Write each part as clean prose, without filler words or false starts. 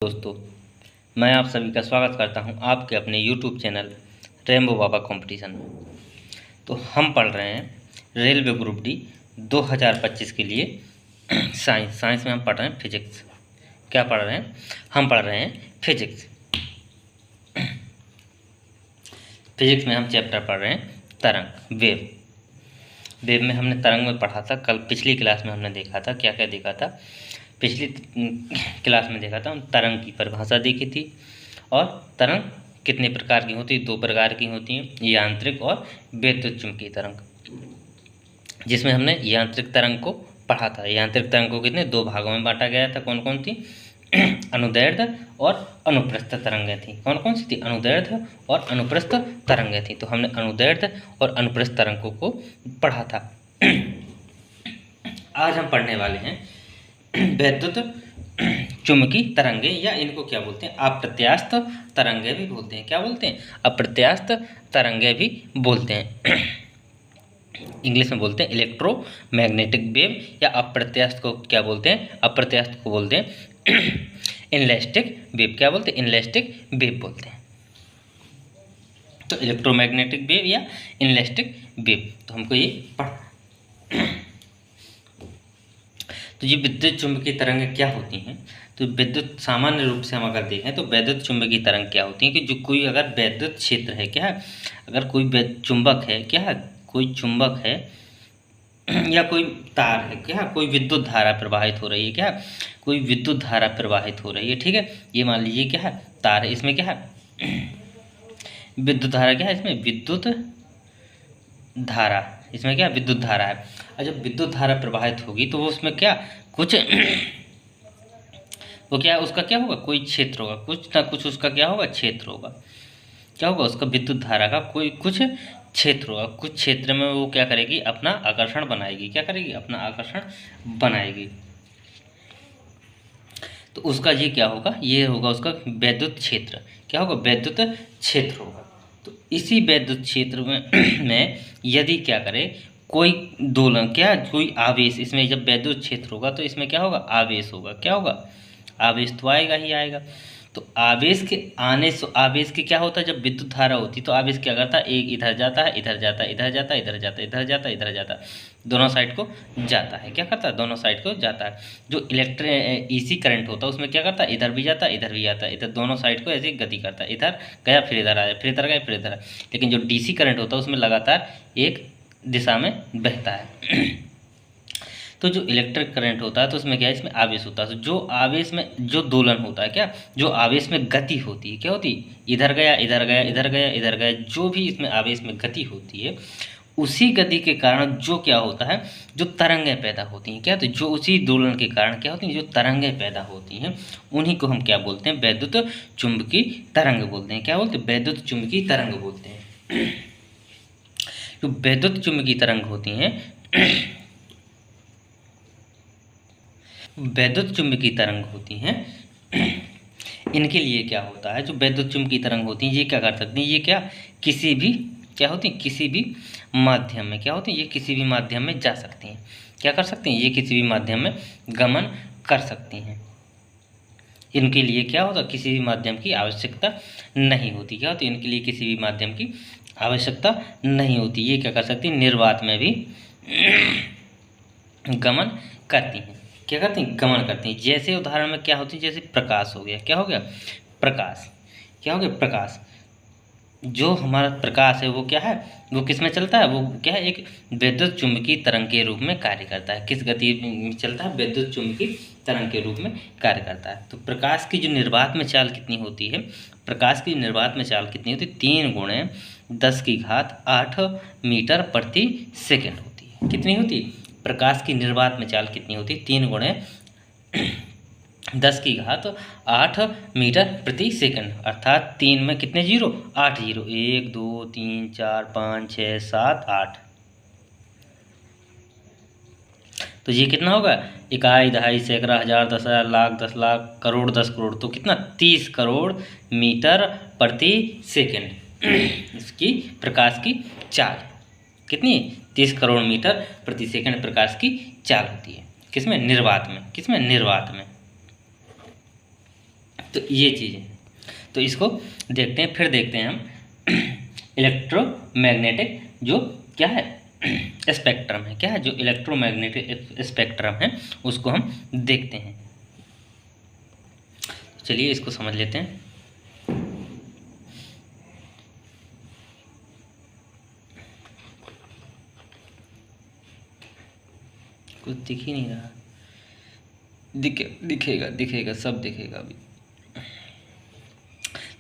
दोस्तों, मैं आप सभी का स्वागत करता हूं आपके अपने YouTube चैनल रेम्बो बाबा कंपटीशन में। तो हम पढ़ रहे हैं रेलवे ग्रुप डी 2025 के लिए साइंस में हम पढ़ रहे हैं फिजिक्स। क्या पढ़ रहे हैं? हम पढ़ रहे हैं फिजिक्स। फिजिक्स में हम चैप्टर पढ़ रहे हैं तरंग, वेव में हमने तरंग में पढ़ा था। कल पिछली क्लास में हमने देखा था, क्या क्या देखा था। पिछली क्लास में देखा था हम तरंग की परिभाषा देखी थी। और तरंग कितने प्रकार की होती है? 2 प्रकार की होती हैं, यांत्रिक और विद्युत चुम्बकीय तरंग, जिसमें हमने यांत्रिक तरंग को पढ़ा था। यांत्रिक तरंग को कितने 2 भागों में बांटा गया था। कौन कौन थी? अनुदैर्ध्य और अनुप्रस्थ तरंगें थी। कौन कौन सी थी? अनुदैर्ध्य और अनुप्रस्थ तरंगें थी। तो हमने अनुदैर्ध्य और अनुप्रस्थ तरंगों को पढ़ा था। आज हम पढ़ने वाले हैं वैद्युत चुम्बकीय तरंगे, या इनको क्या बोलते हैं? अप्रत्यास्थ तरंगे भी बोलते हैं। क्या बोलते हैं? अप्रत्यास्थ तरंगे भी बोलते हैं। इंग्लिश में बोलते हैं इलेक्ट्रोमैग्नेटिक वेव, या अप्रत्यास्थ को क्या बोलते हैं? अप्रत्यास्थ को बोलते हैं इनलेस्टिक वेव। क्या बोलते हैं? इनलेस्टिक वेव बोलते हैं। तो इलेक्ट्रोमैग्नेटिक वेव या इनलेस्टिक वेव, तो हमको ये पढ़ना। तो ये विद्युत चुम्बकीय तरंगें क्या होती हैं? तो विद्युत, सामान्य रूप से हम अगर देखें तो वैद्युत चुम्बकीय तरंग क्या होती है कि जो कोई अगर वैद्युत क्षेत्र है, क्या है, अगर कोई चुंबक है, क्या है, कोई चुंबक है या कोई तार है, क्या है, कोई विद्युत धारा प्रवाहित हो रही है, क्या है, कोई विद्युत धारा प्रवाहित हो रही है, ठीक है। ये मान लीजिए क्या है, तार है, इसमें क्या है, विद्युत धारा, क्या है, इसमें विद्युत धारा, इसमें क्या विद्युत धारा है। और जब विद्युत धारा प्रवाहित होगी तो वो उसमें क्या कुछ वो क्या उसका क्या होगा, कोई क्षेत्र होगा, कुछ ना कुछ उसका क्या होगा, क्षेत्र होगा। क्या होगा उसका? विद्युत धारा का कोई कुछ क्षेत्र होगा। कुछ क्षेत्र में वो क्या करेगी? अपना आकर्षण बनाएगी। क्या करेगी? अपना आकर्षण बनाएगी। तो उसका ये क्या होगा? ये होगा उसका वैद्युत क्षेत्र। क्या होगा? वैद्युत क्षेत्र होगा। तो इसी वैद्युत क्षेत्र में यदि क्या करे, कोई दोलन, क्या कोई आवेश, इसमें जब वैद्युत क्षेत्र होगा तो इसमें क्या होगा? आवेश होगा। क्या होगा? आवेश तो आएगा ही आएगा। तो आवेश के आने से, आवेश के क्या होता है, जब विद्युत धारा होती तो आवेश क्या करता है, एक इधर जाता है, इधर जाता है, इधर जाता है, इधर जाता है, इधर जाता है, इधर जाता है, दोनों साइड को जाता है। क्या करता है? दोनों साइड को जाता है। जो इसी करंट होता है उसमें क्या करता है, इधर भी जाता है, इधर भी जाता है, इधर दोनों साइड को ऐसे गति करता है। इधर गया, फिर इधर आया, फिर इधर गया, फिर इधर आया। लेकिन जो डीसी करंट होता है उसमें लगातार एक दिशा में बहता है। तो जो इलेक्ट्रिक करंट होता है तो उसमें क्या है, इसमें आवेश होता है। तो जो आवेश में जो दोलन होता है, क्या जो आवेश में गति होती है, क्या होती है, इधर गया, इधर गया, इधर गया, इधर गया, जो भी इसमें आवेश में गति होती है, उसी गति के कारण जो क्या होता है, जो तरंगें पैदा होती हैं, क्या, तो जो उसी दोलन के कारण क्या होती हैं, जो तरंगें पैदा होती हैं, उन्हीं को हम क्या बोलते हैं, वैद्युत चुम्बकीय तरंग बोलते हैं। क्या बोलते हैं? वैद्युत चुम्बकीय तरंग बोलते हैं। जो वैद्युत चुम्बकीय तरंग होती हैं, वैद्युत चुम्बकीय तरंग होती हैं, इनके लिए क्या होता है, जो वैद्युत चुम्बकीय तरंग होती हैं, ये क्या कर सकती हैं, ये क्या किसी भी, क्या होती हैं, किसी भी माध्यम में, क्या होती हैं, ये किसी भी माध्यम में जा सकती हैं। क्या कर सकती हैं? ये किसी भी माध्यम में गमन कर सकती हैं। इनके लिए क्या होता, किसी भी माध्यम की आवश्यकता नहीं होती। क्या होती है? इनके लिए किसी भी माध्यम की आवश्यकता नहीं होती। ये क्या कर सकती हैं? निर्वात में भी गमन करती हैं। क्या करती हैं? गमन करती हैं। जैसे उदाहरण में क्या होती है, जैसे प्रकाश हो गया। क्या हो गया? प्रकाश। क्या हो गया? प्रकाश। जो हमारा प्रकाश है वो क्या है, वो किस में चलता है, वो क्या है, एक वैद्युत चुम्बकीय तरंग के रूप में कार्य करता है। किस गति में चलता है? वैद्युत चुम्बकीय तरंग के रूप में कार्य करता है। तो प्रकाश की जो निर्वात में चाल कितनी होती है, प्रकाश की निर्वात में चाल कितनी होती है, 3×10⁸ मीटर प्रति सेकेंड होती है। कितनी होती है? प्रकाश की निर्वात में चाल कितनी होती है? 3×10⁸ मीटर प्रति सेकंड, अर्थात 3 में कितने जीरो, 8 जीरो, 1 2 3 4 5 6 7 8। तो ये कितना होगा, इकाई, दहाई, सैकड़ा, हजार, 10,000, लाख, 10 लाख, करोड़, 10 करोड़, तो कितना, 30 करोड़ मीटर प्रति सेकंड इसकी प्रकाश की चाल कितनी है, 30 करोड़ मीटर प्रति सेकंड प्रकाश की चाल होती है। किसमें? निर्वात में। किसमें? निर्वात में। तो ये चीज़ें, तो इसको देखते हैं। फिर देखते हैं हम इलेक्ट्रोमैग्नेटिक जो क्या है स्पेक्ट्रम है, क्या है जो इलेक्ट्रोमैग्नेटिक स्पेक्ट्रम है उसको हम देखते हैं। चलिए इसको समझ लेते हैं। कुछ दिख ही नहीं रहा, दिखेगा सब दिखेगा अभी।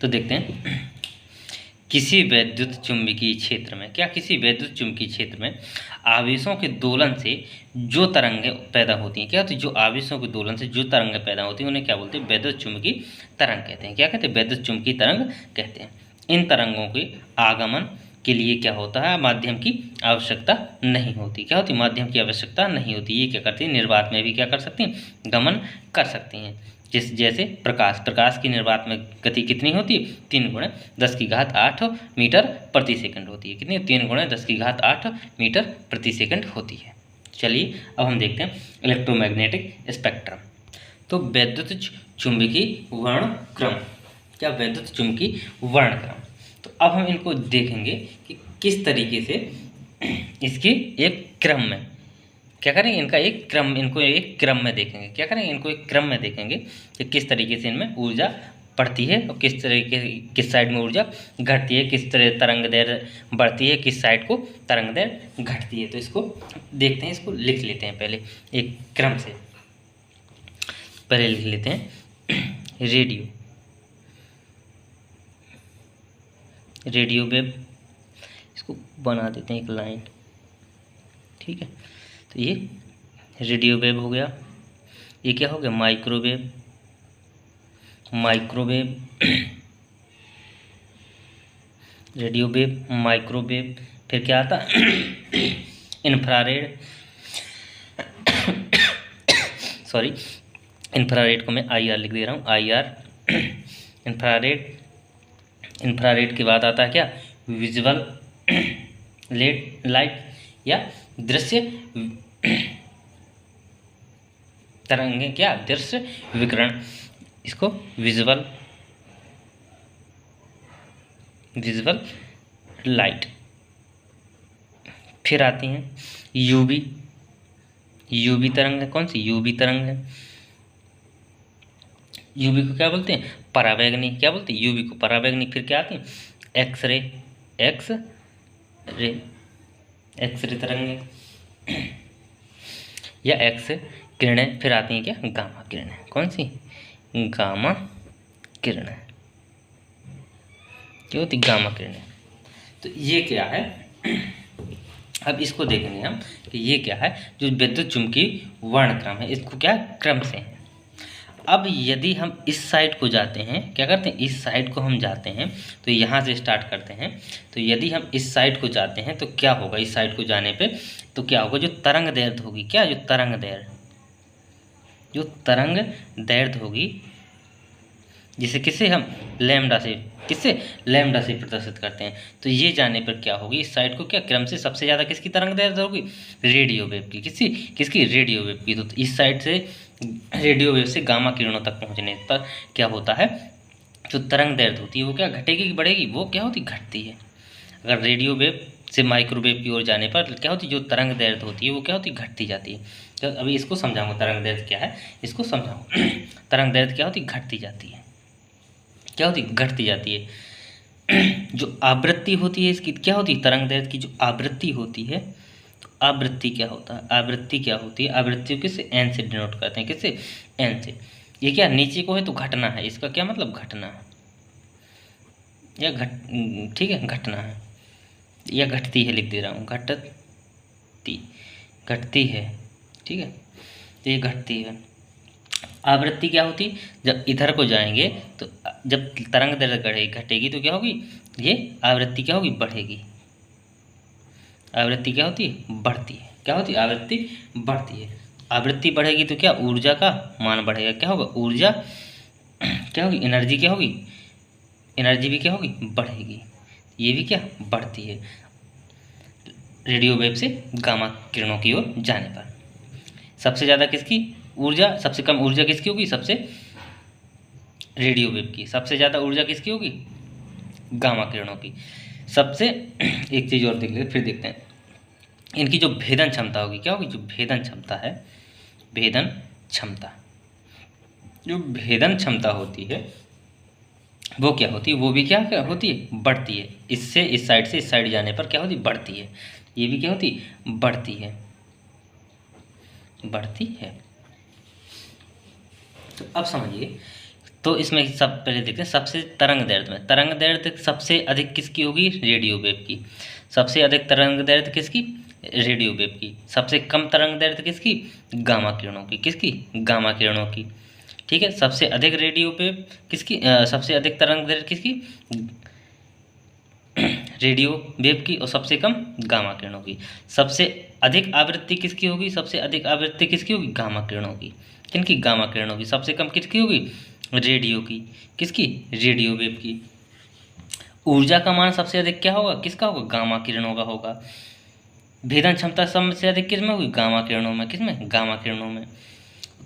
तो देखते हैं किसी वैद्युत चुंबकीय क्षेत्र में, क्या किसी वैद्युत चुंबकीय क्षेत्र में आवेशों के दोलन से जो तरंगें पैदा होती हैं, क्या तो जो आवेशों के दोलन से जो तरंगें पैदा होती हैं उन्हें क्या बोलते हैं, वैद्युत चुंबकीय तरंग कहते हैं। क्या कहते हैं, वैद्युत चुंबकीय तरंग कहते हैं। इन तरंगों के आगमन के लिए क्या होता है, माध्यम की आवश्यकता नहीं होती। क्या होती, माध्यम की आवश्यकता नहीं होती। ये क्या करती है, निर्वात में भी क्या कर सकती हैं, गमन कर सकती हैं। जैसे प्रकाश की निर्वात में गति कितनी होती है, 3×10⁸ मीटर प्रति सेकंड होती है। कितनी, 3×10⁸ मीटर प्रति सेकंड होती है। चलिए अब हम देखते हैं इलेक्ट्रोमैग्नेटिक स्पेक्ट्रम। तो वैद्युत चुंबकीय वर्णक्रम, क्या वैद्युत चुंबकीय वर्णक्रम। तो अब हम इनको देखेंगे कि किस तरीके से इसके एक क्रम में क्या करेंगे, इनको एक क्रम में देखेंगे। क्या करेंगे, इनको एक क्रम में देखेंगे कि किस तरीके से इनमें ऊर्जा बढ़ती है और किस साइड में ऊर्जा घटती है, किस तरह तरंग दैर्घ्य बढ़ती है, किस साइड को तरंग दैर्घ्य घटती है। तो इसको देखते हैं, इसको लिख लेते हैं पहले एक क्रम से। पहले लिख लेते हैं रेडियो वेव, इसको बना देते हैं एक लाइन, ठीक है। तो ये रेडियो वेव हो गया। ये क्या हो गया, माइक्रोवेव, रेडियो वेव, माइक्रोवेव। फिर क्या आता इंफ्रारेड सॉरी, इंफ्रारेड को मैं IR लिख दे रहा हूँ, IR इंफ्रारेड के बाद आता है क्या, विजुअल लाइट या दृश्य तरंगे, क्या दृश्य विकिरण, इसको विजुअल लाइट। फिर आती हैं यूवी तरंग है। कौन सी, यूवी तरंग है। यूवी को क्या बोलते हैं, परावैंगनी। क्या बोलते हैं, यूवी को परावैंगनी। फिर क्या आती है, एक्स रे तरंगे या एक्स किरणें। फिर आती हैं क्या, गामा किरणें। कौन सी, गामा किरणें। क्या होती, गामा किरणें। तो ये क्या है, अब इसको देखेंगे हम कि ये क्या है, जो विद्युत चुंबकीय वर्णक्रम है, इसको क्या क्रम से है। अब यदि हम इस साइड को जाते हैं, क्या करते हैं, इस साइड को हम जाते हैं, तो यहाँ से स्टार्ट करते हैं। तो यदि हम इस साइड को जाते हैं तो क्या होगा, इस साइड को जाने पे तो क्या होगा, जो तरंग दैर्घ्य होगी, क्या जो तरंग दैर्घ्य होगी, जिसे किससे हम लैम्डा से प्रदर्शित करते हैं। तो ये जाने पर क्या होगी, इस साइड को क्या क्रम से सबसे ज़्यादा किसकी तरंग दैर्घ्य होगी, रेडियो वेव की। किसकी रेडियो वेव की। तो इस साइड से रेडियो वेव से गामा किरणों तक पहुंचने पर क्या होता है, जो तरंग दैर्घ्य होती है वो क्या घटेगी कि बढ़ेगी, वो क्या होती, घटती है। अगर रेडियो वेव से माइक्रोवेव की ओर जाने पर क्या होती, जो तरंग दैर्घ्य होती है वो क्या होती, घटती जाती है। तो अभी इसको समझाऊंगा, तरंग दैर्घ्य क्या है इसको समझाऊंगा। तरंग दैर्घ्य क्या होती, घटती जाती है। क्या होती, घटती जाती है। जो आवृत्ति होती है इसकी, क्या होती है, तरंग दैर्घ्य की जो आवृत्ति होती है, तो आवृत्ति क्या होता है, आवृत्ति क्या होती है, आवृत्ति को किससे, एन से डिनोट करते हैं। किससे, एन से। ये क्या नीचे को है तो घटना है, इसका क्या मतलब, घटना है या ठीक है, घटना है या घटती है, लिख दे रहा हूँ, घटती है, ठीक है। तो ये घटती है। आवृत्ति क्या होती, जब इधर को जाएंगे तो जब तरंग दैर्घ्य घटेगी तो क्या होगी, ये आवृत्ति क्या होगी, बढ़ेगी। आवृत्ति क्या होती है, बढ़ती है। क्या होती है, आवृत्ति बढ़ती है। आवृत्ति बढ़ेगी तो क्या, ऊर्जा का मान बढ़ेगा। क्या होगा, ऊर्जा क्या होगी, एनर्जी क्या होगी, एनर्जी भी क्या होगी, बढ़ेगी। ये भी क्या, बढ़ती है रेडियो वेव से गामा किरणों की ओर जाने पर। सबसे ज़्यादा किसकी ऊर्जा, सबसे कम ऊर्जा किसकी होगी, सबसे रेडियो वेव की। सबसे ज़्यादा ऊर्जा किसकी होगी? गामा किरणों की। सबसे एक चीज़ और देख लेते, फिर देखते हैं इनकी जो भेदन क्षमता होगी, क्या होगी? जो भेदन क्षमता है, भेदन क्षमता, जो भेदन क्षमता होती है वो क्या होती है? वो भी क्या होती है? बढ़ती है। इससे इस साइड से इस साइड जाने पर क्या होती? बढ़ती है। ये भी क्या होती? बढ़ती है, बढ़ती है। तो अब समझिए, तो इसमें सब पहले देखते हैं सबसे तरंग दैर्ध्य में। तरंग दैर्ध्य सबसे अधिक किसकी होगी? रेडियो वेव की। सबसे अधिक तरंग दैर्ध्य किसकी? रेडियो वेव की। सबसे कम तरंग दैर्ध्य किसकी? गामा किरणों की। किसकी? गामा किरणों की। ठीक है। सबसे अधिक रेडियो वेव किसकी? सबसे अधिक तरंग दैर्ध्य किसकी? रेडियो वेव की। और सबसे कम गामा किरणों की। सबसे अधिक आवृत्ति किसकी होगी? सबसे अधिक आवृत्ति किसकी होगी? गामा किरणों की। किनकी? गामा किरणों की। सबसे कम किसकी होगी? रेडियो की। किसकी? रेडियो वेव की। ऊर्जा का मान सबसे अधिक क्या होगा? किसका होगा? गामा किरणों का होगा। भेदन क्षमता सबसे अधिक किस में होगी? गामा किरणों में। किसमें? गामा किरणों में।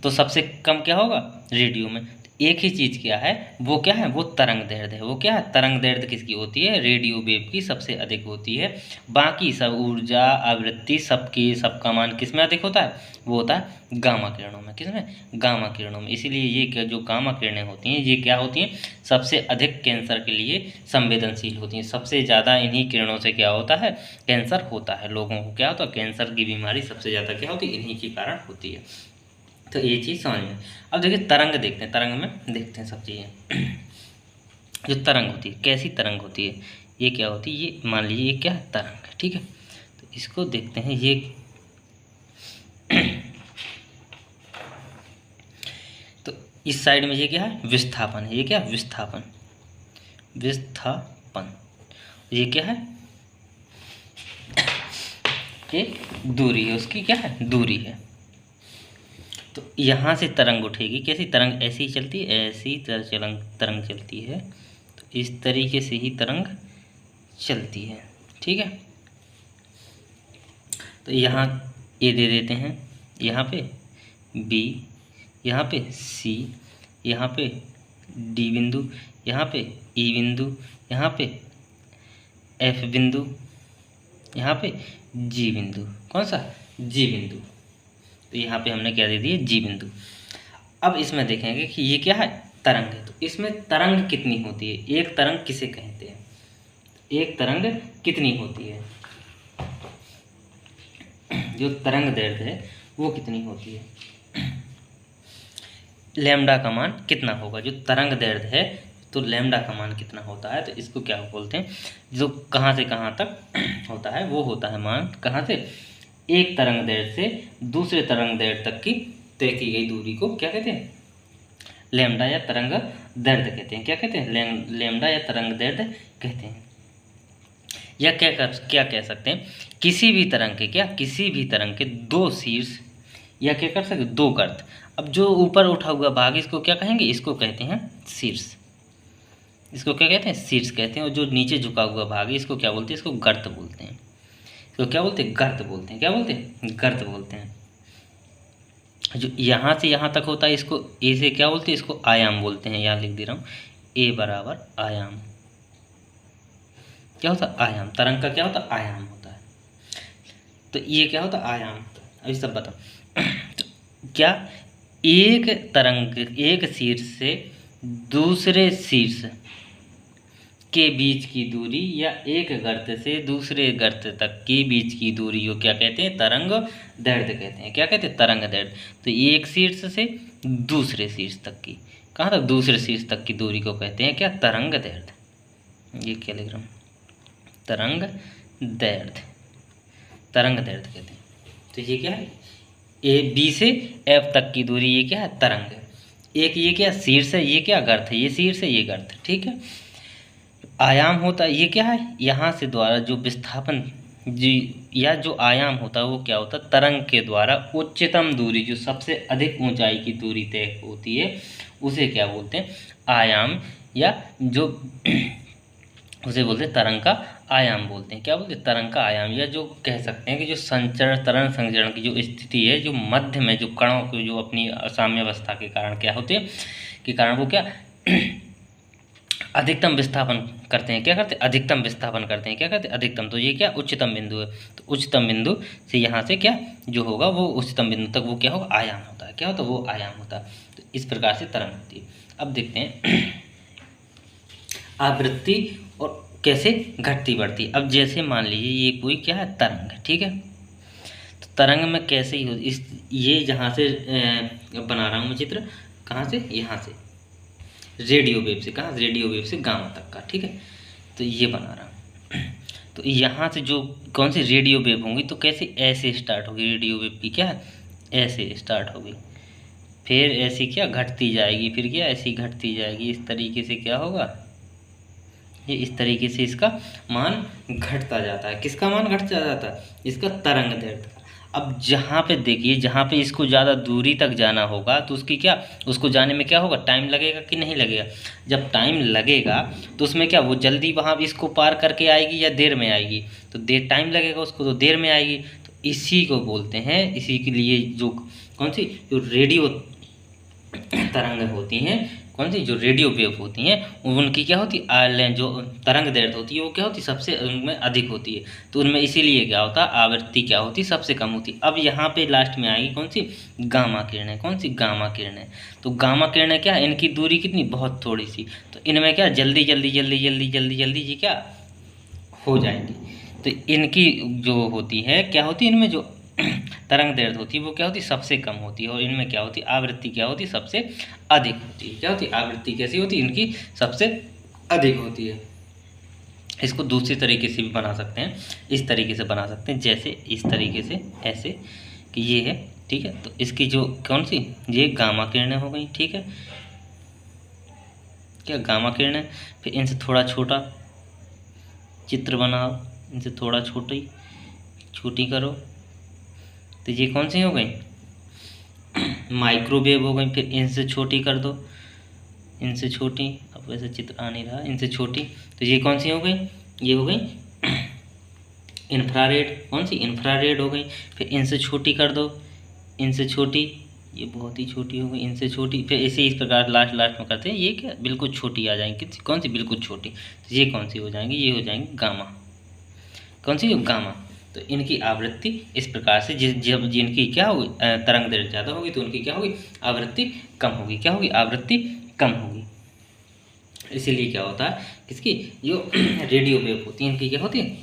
तो सबसे कम क्या होगा? रेडियो में। एक ही चीज़ क्या है? वो क्या है? वो तरंग दैर्ध्य है। वो क्या है? तरंग दैर्ध्य किसकी होती है? रेडियो वेव की सबसे अधिक होती है। बाकी सब ऊर्जा, आवृत्ति, सबकी सबका मान किस में अधिक होता है? वो होता है गामा किरणों में। किसमें? गामा किरणों में। इसीलिए ये क्या, जो गामा किरणें होती हैं, ये क्या होती हैं? सबसे अधिक कैंसर के लिए संवेदनशील होती हैं। सबसे ज़्यादा इन्हीं किरणों से क्या होता है? कैंसर होता है। लोगों को क्या होता है? कैंसर की बीमारी सबसे ज़्यादा क्या होती है? इन्हीं के कारण होती है। तो ये चीज़ समझ में। अब देखिए तरंग देखते हैं, तरंग में देखते हैं सब चीज़ें। जो तरंग होती है, कैसी तरंग होती है? ये क्या होती है? ये मान लीजिए ये क्या है? तरंग है। ठीक है। तो इसको देखते हैं। ये तो इस साइड में ये क्या है? विस्थापन है। ये क्या है? विस्थापन, विस्थापन। ये क्या है? ये दूरी है, उसकी क्या है? दूरी है। तो यहाँ से तरंग उठेगी। कैसी तरंग? ऐसी ही चलती है, ऐसी तरंग चलती है। तो इस तरीके से ही तरंग चलती है। ठीक है। तो यहाँ ए दे देते हैं, यहाँ पे बी, यहाँ पे सी, यहाँ पे डी बिंदु, यहाँ पे ई बिंदु, यहाँ पे एफ बिंदु, यहाँ पे जी बिंदु। कौन सा? जी बिंदु। तो यहाँ पे हमने क्या दे दिया? जी बिंदु। अब इसमें देखेंगे कि ये क्या है? तरंग है। तो इसमें तरंग कितनी होती है? एक तरंग किसे कहते हैं? एक तरंग कितनी होती है? जो तरंग दैर्ध्य है वो कितनी होती है? लैम्डा का मान कितना होगा? जो तरंग दैर्ध्य है तो लैम्डा का मान कितना होता है? तो इसको क्या बोलते हैं? जो कहाँ से कहाँ तक होता है वो होता है मान, कहाँ से? एक तरंग दैर्ध्य से दूसरे तरंग दैर्ध्य तक की तय की गई दूरी को क्या कहते हैं? लैम्डा या तरंग दैर्ध्य कहते हैं। क्या कहते हैं? लैम्डा या तरंग दैर्ध्य कहते हैं। या क्या कह सकते हैं? किसी भी तरंग के, क्या, किसी भी तरंग के दो शीर्ष, या क्या कर सकते? दो गर्त। अब जो ऊपर उठा हुआ भाग, इसको क्या कहेंगे? इसको कहते हैं शीर्ष। इसको क्या कहते हैं? शीर्ष कहते हैं। और जो नीचे झुका हुआ भाग है इसको क्या बोलते हैं? इसको गर्त बोलते हैं। इसको क्या बोलते हैं? गर्त बोलते हैं। क्या बोलते हैं? गर्त बोलते हैं। जो यहाँ से यहाँ तक होता है इसको ए से क्या बोलते हैं? इसको आयाम बोलते हैं। यहाँ लिख दे रहा हूँ, ए बराबर आयाम। क्या होता है? आयाम। तरंग का क्या होता है? आयाम होता है। तो ये क्या होता है? आयाम। अभी सब बताओ। तो क्या एक तरंग, एक शीर्ष से दूसरे शीर्ष के बीच की दूरी, या एक गर्त से दूसरे गर्त तक के बीच की दूरी को क्या कहते हैं? तरंग दैर्ध्य कहते हैं। क्या कहते हैं? तरंग दैर्ध्य। तो एक शीर्ष से दूसरे शीर्ष तक की, कहाँ तक? दूसरे शीर्ष तक की दूरी को कहते हैं क्या? तरंग दैर्ध्य। ये क्या लिख रहा हूँ? तरंग दैर्ध्य। तरंग दैर्ध्य कहते हैं। तो ये क्या है? ए बी से एफ तक की दूरी, ये क्या है? तरंग है। एक ये क्या? शीर्ष है। ये क्या? गर्त है। ये शीर्ष है, ये गर्त है। ठीक है। आयाम होता है, ये क्या है? यहाँ से द्वारा जो विस्थापन जी या जो आयाम होता है वो क्या होता है? तरंग के द्वारा उच्चतम दूरी, जो सबसे अधिक ऊंचाई की दूरी तय होती है उसे क्या बोलते हैं? आयाम। या जो उसे बोलते हैं तरंग का आयाम बोलते हैं। क्या बोलते हैं? तरंग का आयाम। या जो कह सकते हैं कि जो संचरण, तरंग संचरण की जो स्थिति है, जो मध्य में जो कणों को जो अपनी असाम्यावस्था के कारण क्या होते हैं, के कारण वो क्या अधिकतम विस्थापन करते हैं, क्या करते हैं, अधिकतम विस्थापन करते हैं, क्या करते हैं, अधिकतम। तो ये क्या उच्चतम बिंदु है, तो उच्चतम बिंदु से यहाँ से क्या जो होगा वो उच्चतम बिंदु तक वो क्या होगा, आयाम होता है, क्या होता है, वो आयाम होता है। तो इस प्रकार से तरंग होती है। अब देखते हैं आवृत्ति और कैसे घटती बढ़ती। अब जैसे मान लीजिए ये कोई क्या है, तरंग है, ठीक है। तो तरंग में कैसे ही हो, इस ये जहाँ से बना रहा हूँ मैं चित्र, कहाँ से, यहाँ से रेडियो वेव से, कहाँ, रेडियो वेव से गामा तक का, ठीक है। तो ये बना रहा हूँ। तो यहाँ से जो कौन सी रेडियो वेव होंगी, तो कैसे, ऐसे स्टार्ट होगी रेडियो वेव की, क्या ऐसे स्टार्ट होगी, फिर ऐसी क्या घटती जाएगी, फिर क्या ऐसी घटती जाएगी। इस तरीके से क्या होगा, ये इस तरीके से इसका मान घटता जाता है। किसका मान घटता जाता है, इसका तरंग दैर्ध्य का। अब जहाँ पे देखिए, जहाँ पे इसको ज़्यादा दूरी तक जाना होगा तो उसकी क्या, उसको जाने में क्या होगा, टाइम लगेगा कि नहीं लगेगा। जब टाइम लगेगा तो उसमें क्या, वो जल्दी वहाँ इसको पार करके आएगी या देर में आएगी, तो देर टाइम लगेगा उसको, तो देर में आएगी। तो इसी को बोलते हैं, इसी के लिए जो कौन सी जो रेडियो तरंग होती हैं, कौन सी जो रेडियो वेव होती हैं, उनकी क्या होती है, जो तरंग दैर्ध्य होती है वो क्या होती है, सबसे उनमें अधिक होती है। तो उनमें इसीलिए क्या होता है, आवृत्ति क्या होती है, सबसे कम होती है। अब यहाँ पे लास्ट में आएगी कौन सी, गामा किरणें। कौन सी, गामा किरणें। तो गामा किरणें क्या, इनकी दूरी कितनी, बहुत थोड़ी सी। तो इनमें क्या जल्दी जल्दी जल्दी जल्दी जल्दी जल्दी जी क्या हो जाएंगी। तो इनकी जो होती है, क्या होती है, इनमें जो तरंग दैर्ध्य होती है वो क्या होती है, सबसे कम होती है। और इनमें क्या होती है, आवृत्ति क्या होती है, सबसे अधिक होती है। क्या होती है, आवृत्ति कैसी होती है, इनकी सबसे अधिक होती है। इसको दूसरी तरीके से भी बना सकते हैं, इस तरीके से बना सकते हैं, जैसे इस तरीके से, ऐसे कि ये है, ठीक है। तो इसकी जो कौन सी, ये गामा किरणें हो गई, ठीक है, क्या गामा किरणें। फिर इनसे थोड़ा छोटा चित्र बनाओ, इनसे थोड़ा छोटी करो, तो ये कौन सी हो गई, माइक्रोवेव हो गई। फिर इनसे छोटी कर दो, इनसे छोटी, अब वैसे चित्र आ नहीं रहा, इनसे छोटी, तो ये कौन सी हो गई, ये हो गई इंफ्रारेड। कौन सी, इंफ्रारेड हो गई। फिर इनसे छोटी कर दो, इनसे छोटी, ये बहुत ही छोटी हो गई, इनसे छोटी। फिर इसे इस प्रकार लास्ट में करते हैं, ये क्या बिल्कुल छोटी आ जाएंगी, कौन सी, बिल्कुल छोटी। तो ये कौन सी हो जाएंगी, ये हो जाएंगी गामा। कौन सी, गामा। तो इनकी आवृत्ति इस प्रकार से, जब जिनकी क्या होगी, तरंग दैर्ध्य ज़्यादा होगी तो उनकी क्या होगी, आवृत्ति कम होगी। क्या होगी, आवृत्ति कम होगी। इसीलिए क्या होता है, किसकी, जो रेडियो वेव होती है इनकी क्या होती है,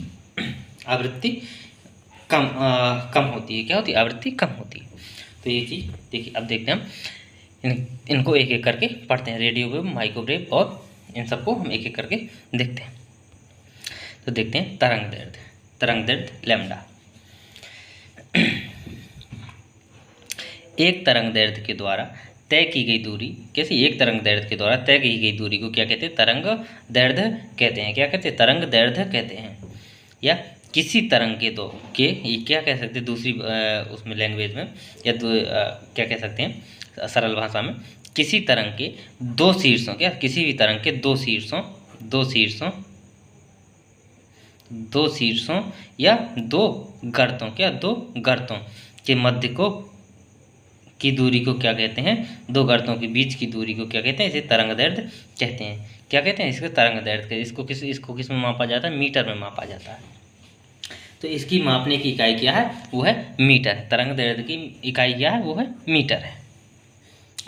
आवृत्ति कम होती है। क्या होती है, आवृत्ति कम होती है। तो ये चीज़ देखिए। अब देखते हैं हम इनको एक एक करके पढ़ते हैं, रेडियो वेव, माइक्रोवेव, और इन सबको हम एक एक करके देखते हैं। तो देखते हैं तरंग दैर्ध्य लैम्डा। एक तरंग दैर्ध्य के द्वारा तय की गई दूरी, कैसे, एक तरंग दैर्ध्य के द्वारा तय की गई दूरी को क्या कहते हैं, तरंग दैर्ध्य कहते हैं। क्या कहते हैं, तरंग दैर्ध्य कहते हैं। या किसी तरंग के ये क्या कह सकते हैं दूसरी उसमें लैंग्वेज में, या क्या कह सकते हैं सरल भाषा में, किसी तरंग के दो शीर्षों, क्या किसी भी तरंग के दो शीर्षों या दो गर्तों, क्या दो गर्तों के मध्य की दूरी को क्या कहते हैं, दो गर्तों के बीच की दूरी को क्या कहते हैं, इसे तरंग दैर्ध्य कहते हैं। क्या कहते हैं, इसको तरंग दैर्ध्य। इसको किस में मापा जाता है, मीटर में मापा जाता है। तो इसकी मापने की इकाई क्या है, वो है मीटर। तरंग दैर्ध्य की इकाई क्या है, वो है मीटर है।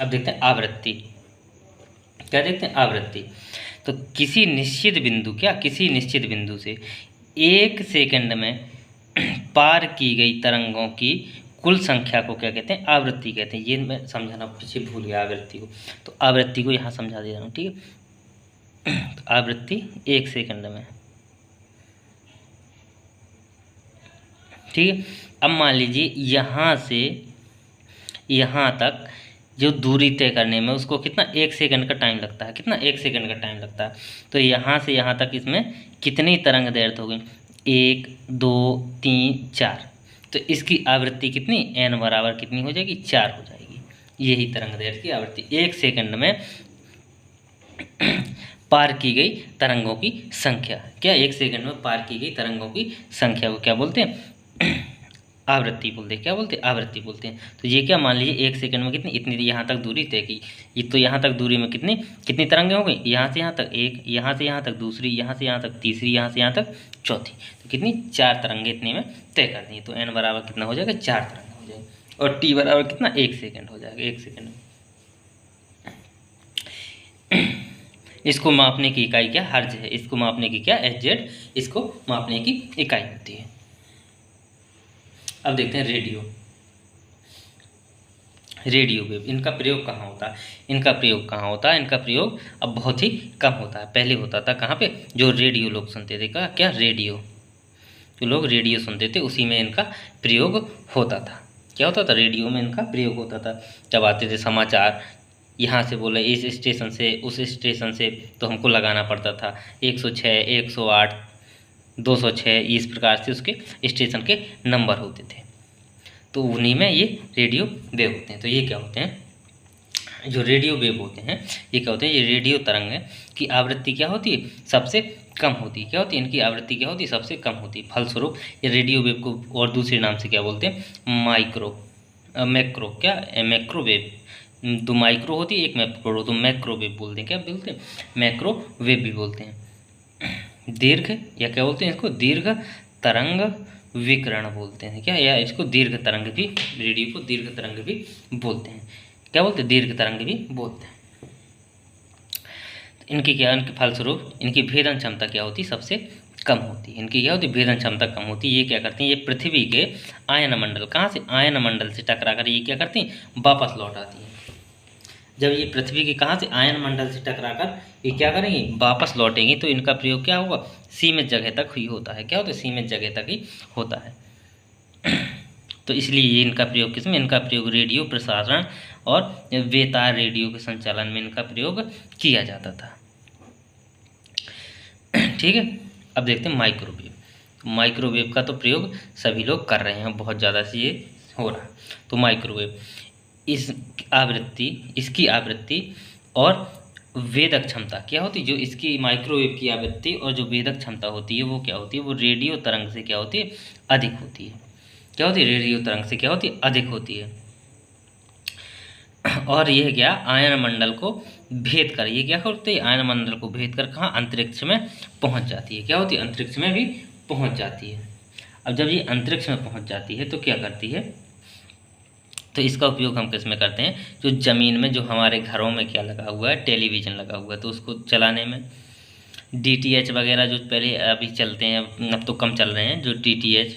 अब देखते हैं आवृत्ति। क्या देखते हैं, आवृत्ति। तो किसी निश्चित बिंदु से 1 सेकंड में पार की गई तरंगों की कुल संख्या को क्या कहते हैं, आवृत्ति कहते हैं। ये मैं समझाना पीछे भूल गया आवृत्ति को, तो आवृत्ति को यहाँ समझा दे रहा हूँ, ठीक है। तो आवृत्ति 1 सेकंड में, ठीक है। अब मान लीजिए यहाँ से यहाँ तक जो दूरी तय करने में उसको कितना, 1 सेकंड का टाइम लगता है। कितना, 1 सेकंड का टाइम लगता है। तो यहाँ से यहाँ तक इसमें कितनी तरंग दैर्ध्य हो गई, 1 2 3 4। तो इसकी आवृत्ति कितनी, n बराबर कितनी हो जाएगी, 4 हो जाएगी। यही तरंग दैर्ध्य की आवृत्ति। 1 सेकंड में पार की गई तरंगों की संख्या, क्या 1 सेकंड में पार की गई तरंगों की संख्या को क्या बोलते हैं, आवृत्ति बोलते हैं। क्या बोलते हैं? आवृत्ति बोलते हैं। तो ये क्या, मान लीजिए 1 सेकंड में कितनी, इतनी यहाँ तक दूरी तय की, ये तो यहाँ तक दूरी में कितनी कितनी तरंगें हो गई, यहाँ से यहाँ तक एक, यहाँ से यहाँ तक दूसरी, यहाँ से यहाँ तक तीसरी, यहाँ से यहाँ तक चौथी, तो कितनी 4 तरंगें इतने में तय कर दी। तो n बराबर कितना हो जाएगा, 4 तरंगें हो जाएगी, और t बराबर कितना, 1 सेकेंड हो जाएगा, 1 सेकेंड में। इसको मापने की इकाई क्या, हर्ज है। इसको मापने की क्या, एच, इसको मापने की इकाई होती है। अब देखते हैं रेडियो वेव, इनका प्रयोग कहाँ होता है, इनका प्रयोग कहाँ होता है, इनका प्रयोग अब बहुत ही कम होता है। पहले होता था कहाँ पे, जो रेडियो लोग सुनते थे, क्या रेडियो, जो लोग रेडियो सुनते थे उसी में इनका प्रयोग होता था। क्या होता था, रेडियो में इनका प्रयोग होता था। जब आते थे समाचार, यहाँ से बोले इस स्टेशन से उस स्टेशन से, तो हमको लगाना पड़ता था 106, 108, 206, इस प्रकार से उसके स्टेशन के नंबर होते थे। तो उन्हीं में ये रेडियो वेव होते हैं। तो ये क्या होते हैं, जो रेडियो वेव होते हैं, ये क्या होते हैं, ये रेडियो तरंग की आवृत्ति क्या होती है, सबसे कम होती है। क्या होती है, इनकी आवृत्ति क्या होती है, सबसे कम होती है। फलस्वरूप ये रेडियो वेव को और दूसरे नाम से क्या बोलते हैं, मैक्रो, क्या मैक्रोवेव। दो माइक्रो होती है, एक मैक्रो, तो मैक्रोवेव बोलते हैं। क्या बोलते हैं, मैक्रोवेव भी बोलते हैं। दीर्घ, या क्या बोलते हैं इसको, दीर्घ तरंग विकिरण बोलते हैं। क्या, या इसको दीर्घ तरंग भी, रेडियो को दीर्घ तरंग भी बोलते हैं। क्या बोलते हैं, दीर्घ तरंग भी बोलते हैं। इनकी क्या, इनके फलस्वरूप इनकी भेदन क्षमता क्या होती है, सबसे कम होती है। इनकी क्या होती है, भेदन क्षमता कम होती है। ये क्या करती हैं, ये पृथ्वी के आयन मंडल, कहाँ से, आयन मंडल से टकरा कर ये क्या करती हैं, वापस लौट आती हैं। जब ये पृथ्वी के कहाँ से, आयन मंडल से टकराकर ये क्या करेंगी, वापस लौटेंगी, तो इनका प्रयोग क्या होगा, सीमित जगह तक ही होता है। क्या होता है, सीमित जगह तक ही होता है। तो इसलिए ये इनका प्रयोग किसमें, इनका प्रयोग रेडियो प्रसारण और बेतार रेडियो के संचालन में इनका प्रयोग किया जाता था। ठीक है। अब देखते हैं माइक्रोवेव। माइक्रोवेव का तो प्रयोग सभी लोग कर रहे हैं, बहुत ज़्यादा से ये हो रहा है। तो माइक्रोवेव, इसकी आवृत्ति और वेदक क्षमता क्या होती है, जो इसकी माइक्रोवेव की आवृत्ति और जो वेदक क्षमता होती है वो क्या होती है, वो रेडियो तरंग से क्या होती है, अधिक होती है। क्या होती है, रेडियो तरंग से क्या होती है, अधिक होती है। और यह क्या, आयन मंडल को भेद कर, ये क्या करते हैं, आयन मंडल को भेद कर कहाँ, अंतरिक्ष में पहुंच जाती है। क्या होती है, अंतरिक्ष में भी पहुंच जाती है। अब जब ये अंतरिक्ष में पहुंच जाती है तो क्या करती है, तो इसका उपयोग हम किस में करते हैं, जो ज़मीन में, जो हमारे घरों में क्या लगा हुआ है, टेलीविज़न लगा हुआ है, तो उसको चलाने में, DTH वगैरह जो पहले अभी चलते हैं, अब तो कम चल रहे हैं, जो DTH,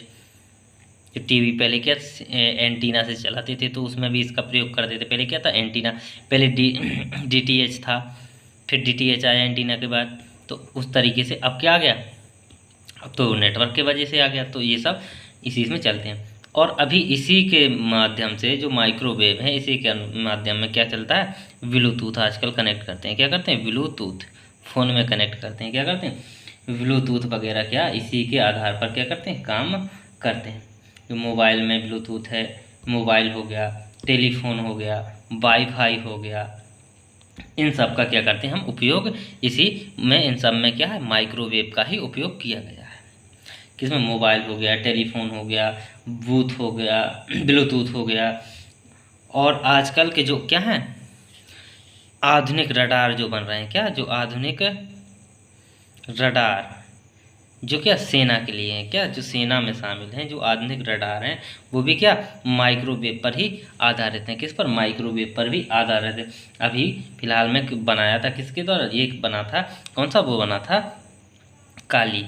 जो टीवी पहले क्या एंटीना से चलाते थे, तो उसमें भी इसका प्रयोग करते थे। पहले क्या था, एंटीना, पहले DTH था, फिर DTH आया एंटीना के बाद, तो उस तरीके से अब क्या आ गया, अब तो नेटवर्क के वजह से आ गया। तो ये सब इसी में चलते हैं। और अभी इसी के माध्यम से जो माइक्रोवेव है, इसी के माध्यम में क्या चलता है, ब्लूटूथ आजकल कनेक्ट करते हैं। क्या करते हैं, ब्लूटूथ फ़ोन में कनेक्ट करते हैं। क्या करते हैं, ब्लूटूथ वगैरह क्या इसी के आधार पर क्या करते हैं, काम करते हैं। जो मोबाइल में ब्लूटूथ है, मोबाइल हो गया, टेलीफोन हो गया, वाईफाई हो गया, इन सब का क्या करते हैं हम उपयोग, इसी में इन सब में क्या है, माइक्रोवेव का ही उपयोग किया गया है। किसमें, मोबाइल हो गया, टेलीफोन हो गया, बूथ हो गया, ब्लूटूथ हो गया, और आजकल के जो क्या हैं, आधुनिक रडार जो बन रहे हैं, क्या, जो आधुनिक रडार जो क्या सेना के लिए हैं, क्या जो सेना में शामिल हैं, जो आधुनिक रडार हैं, वो भी क्या माइक्रोवेव पर ही आधारित हैं। किस पर, माइक्रोवेव पर भी आधारित है। अभी फिलहाल में बनाया था किसके द्वारा, ये बना था, कौन सा, वो बना था काली,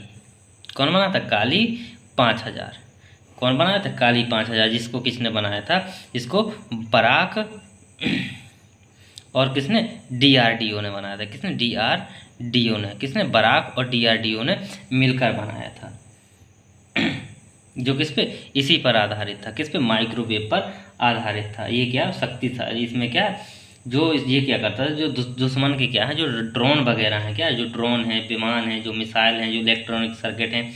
कौन बना था, काली 5000। कौन बनाया था, काली 5000, जिसको किसने बनाया था, इसको बराक और किसने, DRDO ने बनाया था। किसने, DRDO ने, किसने, बराक और DRDO ने मिलकर बनाया था। जो किस पे, इसी पर आधारित था, किस पे, माइक्रोवेव पर आधारित था। ये क्या शक्ति था, इसमें क्या, जो ये क्या करता है, जो दुश्मन के क्या है, जो ड्रोन वगैरह हैं, क्या जो ड्रोन है, विमान है, जो मिसाइल हैं, जो इलेक्ट्रॉनिक सर्किट हैं,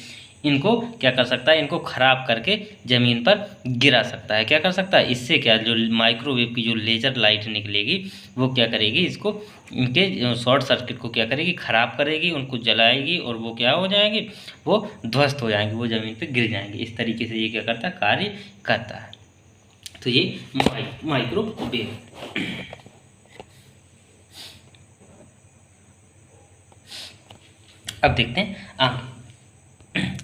इनको क्या कर सकता है, इनको खराब करके ज़मीन पर गिरा सकता है। क्या कर सकता है, इससे क्या जो माइक्रोवेव की जो लेज़र लाइट निकलेगी वो क्या करेगी, इसको इनके शॉर्ट सर्किट को क्या करेगी, खराब करेगी, उनको जलाएगी और वो क्या हो जाएंगे, वो ध्वस्त हो जाएंगे, वो ज़मीन पे गिर जाएंगे। इस तरीके से ये क्या करता है, कार्य करता है। तो ये माइक्रोवेव। अब देखते हैं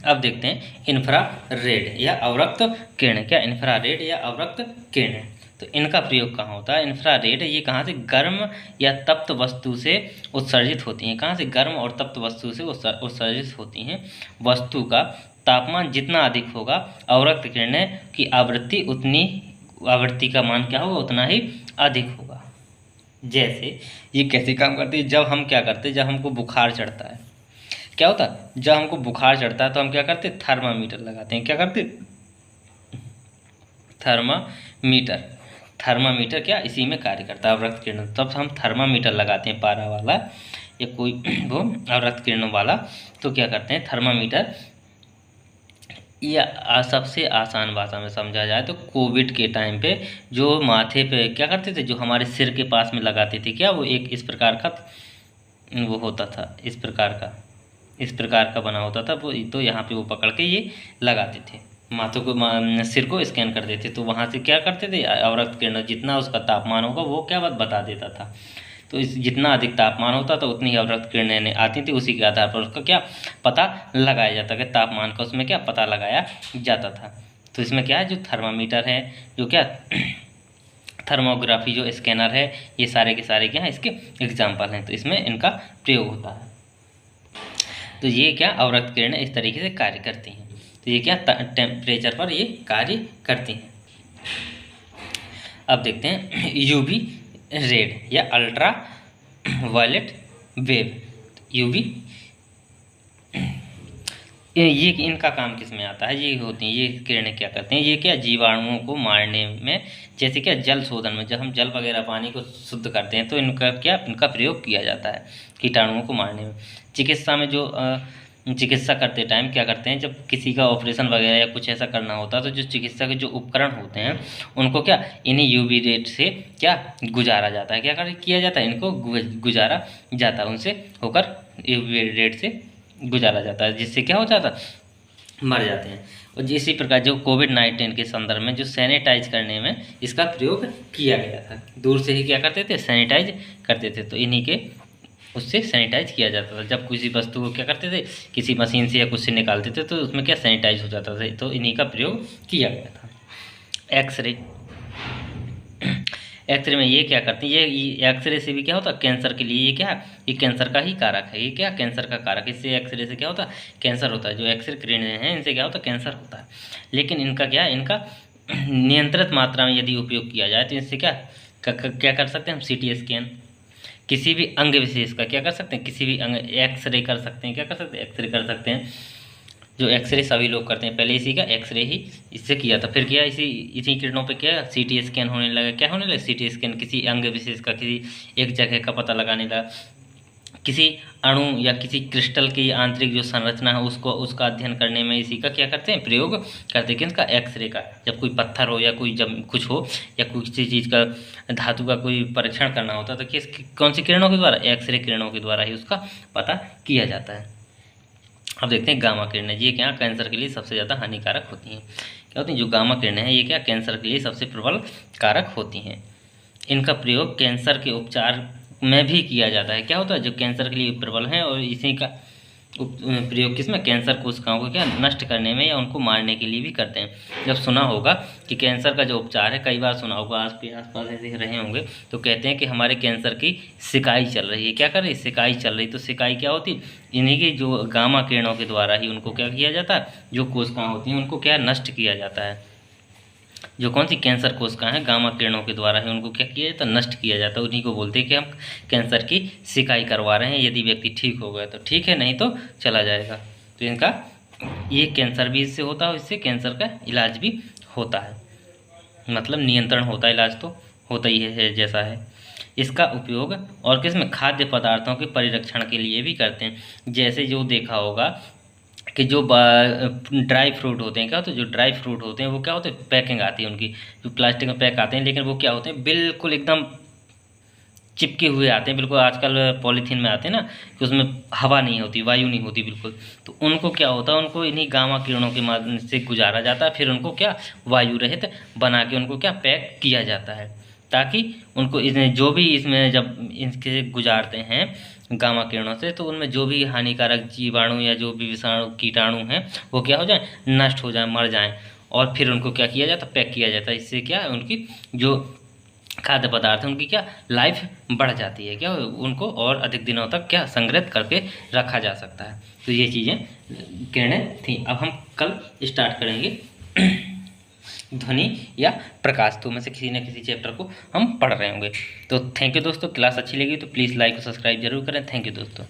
अब देखते हैं इंफ्रारेड या अवरक्त किरण। क्या इंफ्रारेड या अवरक्त किरण, तो इनका प्रयोग कहाँ होता है। इंफ्रारेड ये कहाँ से गर्म या तप्त वस्तु से उत्सर्जित होती हैं। कहाँ से, गर्म और तप्त वस्तु से उत्सर्जित होती हैं। वस्तु का तापमान जितना अधिक होगा, अवरक्त किरणें की आवृत्ति का मान क्या होगा, उतना ही अधिक होगा। जैसे ये कैसे काम करती है, जब हम क्या करते हैं, जब हमको बुखार चढ़ता है, क्या होता है, जब हमको बुखार चढ़ता है तो हम क्या करते हैं, थर्मामीटर लगाते हैं। क्या करते, थर्मामीटर क्या इसी में कार्य करता है, अवरक्त किरणों। तब हम थर्मामीटर लगाते हैं, पारा वाला या कोई वो अवरक्त किरणों वाला। तो क्या करते हैं, थर्मामीटर या सबसे आसान भाषा में समझा जाए तो कोविड के टाइम पे जो माथे पे क्या करते थे, जो हमारे सिर के पास में लगाते थे, क्या वो एक इस प्रकार का वो होता था, इस प्रकार का बना होता था वो। तो यहाँ पे वो पकड़ के ये लगाते थे, माथों को सिर को स्कैन कर देते। तो वहाँ से क्या करते थे, अवरक्त किरण जितना उसका तापमान होगा वो क्या बता देता था। तो इस जितना अधिक तापमान होता था उतनी अवरक्त किरणें आती थी, उसी के आधार पर उसका क्या पता लगाया जाता कि तापमान का उसमें क्या पता लगाया जाता था। तो इसमें क्या है, जो थर्मामीटर है, जो क्या थर्मोग्राफी, जो स्कैनर है, ये सारे के सारे क्या हैं, इसके एग्जाम्पल हैं। तो इसमें इनका प्रयोग होता है। तो ये क्या अवरक्त किरणें इस तरीके से कार्य करती हैं। तो ये क्या टेम्परेचर पर ये कार्य करती हैं। अब देखते हैं यूवी रेड या अल्ट्रा वायलेट वेव। यूवी ये इनका काम किस में आता है, ये होती हैं, ये किरणें क्या करते हैं, ये क्या जीवाणुओं को मारने में, जैसे क्या जल शोधन में, जब हम जल वगैरह पानी को शुद्ध करते हैं तो इनका प्रयोग किया जाता है कीटाणुओं को मारने में। चिकित्सा में जो चिकित्सा करते टाइम क्या करते हैं, जब किसी का ऑपरेशन वगैरह या कुछ ऐसा करना होता है तो जो चिकित्सा के जो उपकरण होते हैं उनको क्या इन्हीं यूवी रेड से क्या गुजारा जाता है, किया जाता है, इनको गुजारा जाता है, उनसे होकर यूवी रेड से गुजारा जाता है, जिससे क्या हो जाता है, मर जाते हैं। और इसी प्रकार जो कोविड-19 के संदर्भ में जो सैनिटाइज करने में इसका प्रयोग किया गया था, दूर से ही क्या करते थे, सैनिटाइज करते थे। तो इन्हीं के उससे सैनिटाइज किया जाता था। जब किसी वस्तु को क्या करते थे, किसी मशीन से या कुछ से निकालते थे तो उसमें क्या सैनिटाइज हो जाता था। तो इन्हीं का प्रयोग किया गया था। एक्सरे में ये क्या करते हैं, ये एक्सरे से भी क्या होता है, कैंसर के लिए ये क्या है, ये कैंसर का ही कारक है। ये क्या कैंसर का कारक, इससे एक्सरे से क्या होता है, कैंसर होता है। जो एक्सरे किरणें हैं इनसे क्या होता है, कैंसर होता है। लेकिन इनका क्या, इनका नियंत्रित मात्रा में यदि उपयोग किया जाए तो इससे क्या कर सकते हैं हम, सीटी स्कैन, किसी भी अंग विशेष का क्या कर सकते हैं, किसी भी अंग एक्सरे कर सकते हैं। क्या कर सकते हैं, एक्सरे कर सकते हैं। जो एक्सरे सभी लोग करते हैं, पहले इसी का एक्सरे ही इससे किया था, फिर क्या इसी किरणों पे क्या सीटी स्कैन होने लगा। क्या होने लगा, सीटी स्कैन, किसी अंग विशेष का, किसी एक जगह का पता लगाने लगा, किसी अणु या किसी क्रिस्टल की आंतरिक जो संरचना है उसका अध्ययन करने में इसी का क्या करते हैं, प्रयोग करते हैं। किसका, एक्सरे का। जब कोई पत्थर हो या कोई जब कुछ हो या किसी चीज़ का धातु का कोई परीक्षण करना होता है तो कौन सी किरणों के द्वारा, एक्सरे किरणों के द्वारा ही उसका पता किया जाता है। अब देखते हैं गामा किरणें। ये क्या कैंसर के लिए सबसे ज़्यादा हानिकारक होती हैं। क्या होती हैं, जो गामा किरणें हैं ये क्या कैंसर के लिए सबसे प्रबल कारक होती हैं। इनका प्रयोग कैंसर के उपचार में भी किया जाता है। क्या होता है, जो कैंसर के लिए प्रबल है और इसी का प्रयोग किसमें, कैंसर कोशिकाओं को क्या नष्ट करने में या उनको मारने के लिए भी करते हैं। जब सुना होगा कि कैंसर का जो उपचार है, कई बार सुना होगा, आसपास ऐसे रहे होंगे तो कहते हैं कि हमारे कैंसर की सिकाई चल रही है। क्या कर रही है, सिकाई चल रही। तो सिकाई क्या होती, इन्हीं की जो गामा किरणों के द्वारा ही उनको क्या किया जाता है, जो कोशिकाएं होती हैं उनको क्या नष्ट किया जाता है। जो कौन सी कैंसर कोशिकाएं हैं, गामा किरणों के द्वारा ही उनको क्या किया जाता है, नष्ट किया जाता है। उन्हीं को बोलते हैं कि हम कैंसर की सिकाई करवा रहे हैं। यदि व्यक्ति ठीक हो गया तो ठीक है, नहीं तो चला जाएगा। तो इनका ये कैंसर भी इससे होता है, इससे कैंसर का इलाज भी होता है, मतलब नियंत्रण होता है, इलाज तो होता ही है जैसा है। इसका उपयोग और किसमें, खाद्य पदार्थों के परिरक्षण के लिए भी करते हैं। जैसे जो देखा होगा कि जो ड्राई फ्रूट होते हैं, क्या होते हैं, जो ड्राई फ्रूट होते हैं वो क्या होते हैं, पैकिंग आती है उनकी, जो प्लास्टिक में पैक आते हैं, लेकिन वो क्या होते हैं, बिल्कुल एकदम चिपके हुए आते हैं, बिल्कुल आजकल पॉलीथीन में आते हैं ना, कि उसमें हवा नहीं होती, वायु नहीं होती बिल्कुल। तो उनको क्या होता है, उनको इन्हीं गामा किरणों के माध्यम से गुजारा जाता है, फिर उनको क्या वायु रहित बना के उनको क्या पैक किया जाता है, ताकि उनको इसमें जो भी इसमें जब इनके गुजारते हैं गामा किरणों से, तो उनमें जो भी हानिकारक जीवाणु या जो भी विषाणु कीटाणु हैं वो क्या हो जाए, नष्ट हो जाए, मर जाएं, और फिर उनको क्या किया जाता, पैक किया जाता है। इससे क्या उनकी जो खाद्य पदार्थ है उनकी क्या लाइफ बढ़ जाती है, क्या उनको और अधिक दिनों तक क्या संग्रहित करके रखा जा सकता है। तो ये चीज़ें किरणें थी। अब हम कल स्टार्ट करेंगे ध्वनि या प्रकाश, तो में से किसी न किसी चैप्टर को हम पढ़ रहे होंगे। तो थैंक यू दोस्तों, क्लास अच्छी लगी तो प्लीज़ लाइक और सब्सक्राइब जरूर करें। थैंक यू दोस्तों।